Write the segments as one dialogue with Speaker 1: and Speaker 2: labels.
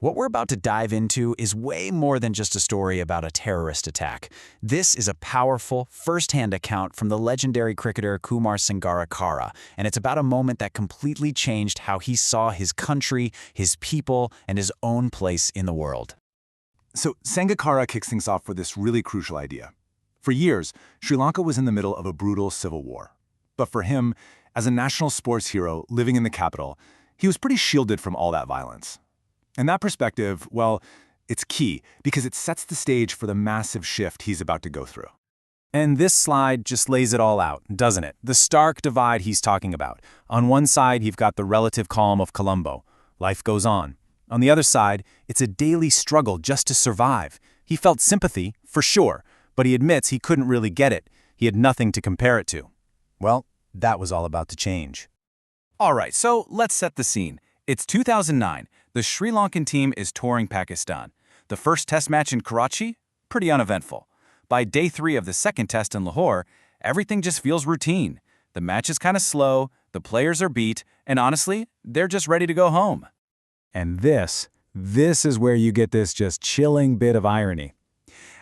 Speaker 1: What we're about to dive into is way more than just a story about a terrorist attack. This is a powerful, first-hand account from the legendary cricketer Kumar Sangakkara, and it's about a moment that completely changed how he saw his country, his people, and his own place in the world.
Speaker 2: So Sangakkara kicks things off with this really crucial idea. For years, Sri Lanka was in the middle of a brutal civil war. But for him, as a national sports hero living in the capital, he was pretty shielded from all that violence. And that perspective, well, it's key because it sets the stage for the massive shift he's about to go through.
Speaker 1: And this slide just lays it all out, doesn't it? The stark divide he's talking about. On one side, you've got the relative calm of Colombo. Life goes on. On the other side, it's a daily struggle just to survive. He felt sympathy, for sure, but he admits he couldn't really get it. He had nothing to compare it to. Well, that was all about to change.
Speaker 3: All right, so let's set the scene. It's 2009. The Sri Lankan team is touring Pakistan. The first test match in Karachi? Pretty uneventful. By day 3 of the second test in Lahore, everything just feels routine. The match is kind of slow, the players are beat, and honestly, they're just ready to go home.
Speaker 1: And this is where you get this just chilling bit of irony.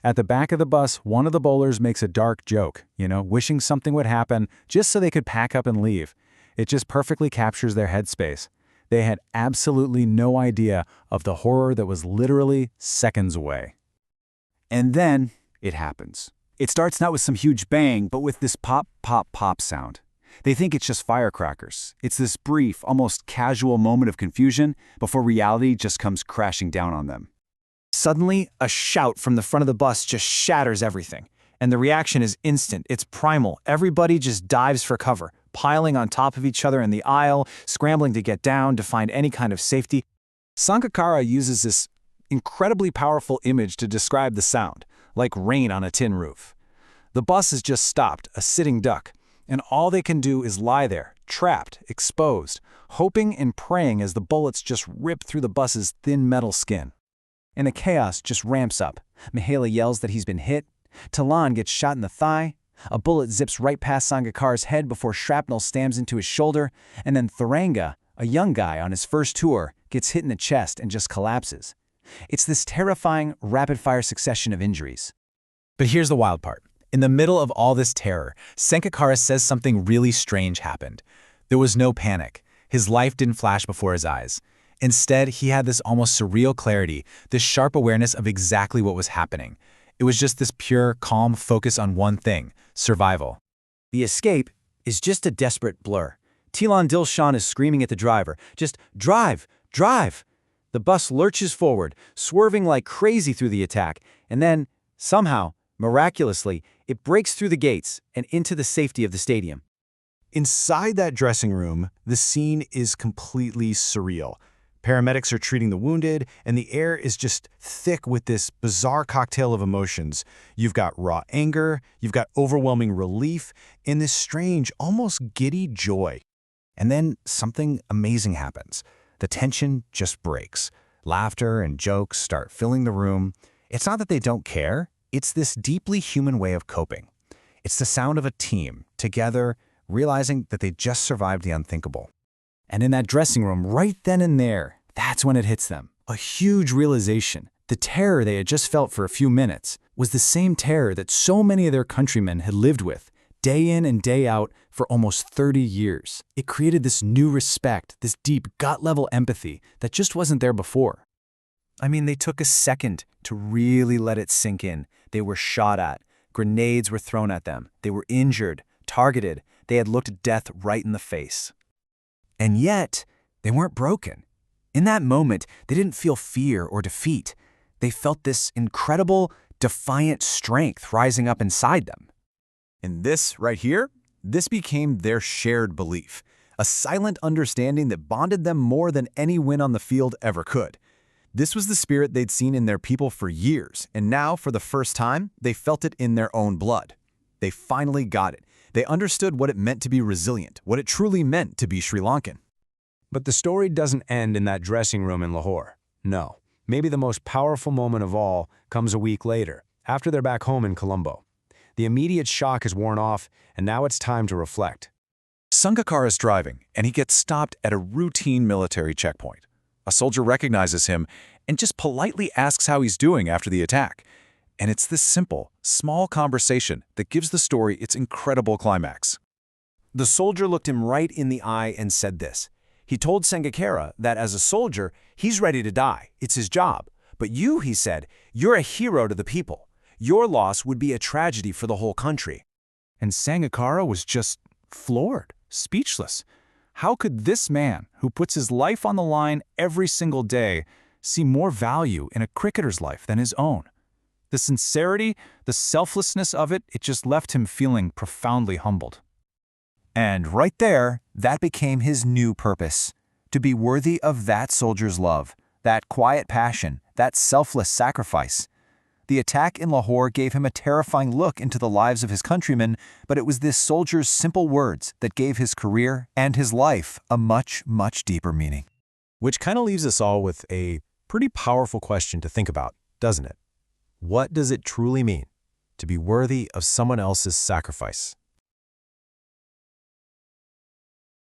Speaker 1: At the back of the bus, one of the bowlers makes a dark joke, wishing something would happen just so they could pack up and leave. It just perfectly captures their headspace. They had absolutely no idea of the horror that was literally seconds away. And then it happens. It starts not with some huge bang, but with this pop, pop, pop sound. They think it's just firecrackers. It's this brief, almost casual moment of confusion before reality just comes crashing down on them. Suddenly, a shout from the front of the bus just shatters everything. And the reaction is instant. It's primal. Everybody just dives for cover, piling on top of each other in the aisle, scrambling to get down to find any kind of safety. Sangakkara uses this incredibly powerful image to describe the sound, like rain on a tin roof. The bus is just stopped, a sitting duck, and all they can do is lie there, trapped, exposed, hoping and praying as the bullets just rip through the bus's thin metal skin. And the chaos just ramps up. Mihaela yells that he's been hit. Talan gets shot in the thigh. A bullet zips right past Sangakkara's head before shrapnel stabs into his shoulder. And then Thuranga, a young guy on his first tour, gets hit in the chest and just collapses. It's this terrifying, rapid-fire succession of injuries. But here's the wild part. In the middle of all this terror, Sangakkara says something really strange happened. There was no panic. His life didn't flash before his eyes. Instead, he had this almost surreal clarity, this sharp awareness of exactly what was happening. It was just this pure, calm focus on one thing: survival. The escape is just a desperate blur. Tilan Dilshan is screaming at the driver, just drive, drive! The bus lurches forward, swerving like crazy through the attack, and then, somehow, miraculously, it breaks through the gates and into the safety of the stadium.
Speaker 2: Inside that dressing room, the scene is completely surreal. Paramedics are treating the wounded, and the air is just thick with this bizarre cocktail of emotions. You've got raw anger, you've got overwhelming relief, and this strange, almost giddy joy. And then something amazing happens. The tension just breaks. Laughter and jokes start filling the room. It's not that they don't care, it's this deeply human way of coping. It's the sound of a team, together, realizing that they just survived the unthinkable. And in that dressing room, right then and there, that's when it hits them. A huge realization. The terror they had just felt for a few minutes was the same terror that so many of their countrymen had lived with, day in and day out, for almost 30 years. It created this new respect, this deep gut-level empathy that just wasn't there before. I mean, they took a second to really let it sink in. They were shot at. Grenades were thrown at them. They were injured, targeted. They had looked death right in the face. And yet, they weren't broken. In that moment, they didn't feel fear or defeat. They felt this incredible, defiant strength rising up inside them.
Speaker 3: And this, right here, this became their shared belief, a silent understanding that bonded them more than any win on the field ever could. This was the spirit they'd seen in their people for years, and now, for the first time, they felt it in their own blood. They finally got it. They understood what it meant to be resilient, what it truly meant to be Sri Lankan.
Speaker 4: But the story doesn't end in that dressing room in Lahore. No, maybe the most powerful moment of all comes a week later, after they're back home in Colombo. The immediate shock is worn off, and now it's time to reflect.
Speaker 3: Sangakkara is driving, and he gets stopped at a routine military checkpoint. A soldier recognizes him and just politely asks how he's doing after the attack. And it's this simple, small conversation that gives the story its incredible climax.
Speaker 5: The soldier looked him right in the eye and said this. He told Sangakkara that as a soldier, he's ready to die. It's his job. But you, he said, you're a hero to the people. Your loss would be a tragedy for the whole country.
Speaker 1: And Sangakkara was just floored, speechless. How could this man, who puts his life on the line every single day, see more value in a cricketer's life than his own? The sincerity, the selflessness of it, it just left him feeling profoundly humbled.
Speaker 3: And right there, that became his new purpose, to be worthy of that soldier's love, that quiet passion, that selfless sacrifice. The attack in Lahore gave him a terrifying look into the lives of his countrymen, but it was this soldier's simple words that gave his career and his life a much, much deeper meaning.
Speaker 2: Which kind of leaves us all with a pretty powerful question to think about, doesn't it? What does it truly mean to be worthy of someone else's sacrifice?